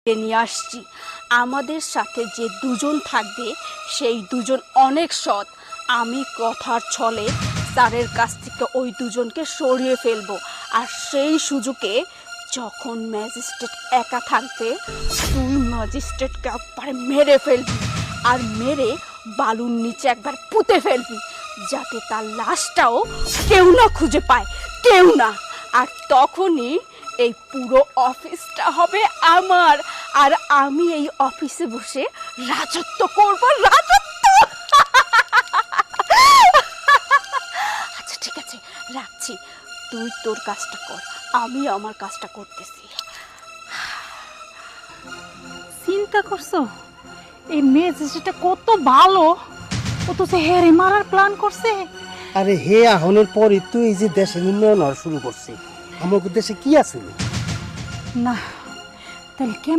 নিয়ে আসছি। আমাদের সাথে যে দুজন থাকবে সেই দুজন অনেক সৎ। আমি কথার ছলে স্যারের কাছ থেকে ওই দুজনকে সরিয়ে ফেলবো, আর সেই সুযোগে যখন ম্যাজিস্ট্রেট একা থাকবে তুই ম্যাজিস্ট্রেটকে একবারে মেরে ফেলবি, আর মেরে বালুর নিচে একবার পুঁতে ফেলবি, যাতে তার লাশটাও কেউ না খুঁজে পায়, কেউ না। আর তখনই এই পুরো অফিসটা হবে আমার, আর আমি এই অফিসে বসে রাজত্ব করব, রাজত্ব। আচ্ছা ঠিক আছে, রাখছি। তুই তোর কাজটা কর, আমি আমার কাজটা করতেছি। চিন্তা করছো এই মেয়ে কত ভালো, ও তো সে হেরে মারার প্ল্যান করছে। আরে হে আহনের পরে তুই এই যে দেশের উন্নয়ন হওয়া শুরু করছে, আমাদের দেশে কি আছে? না তাহলে কেন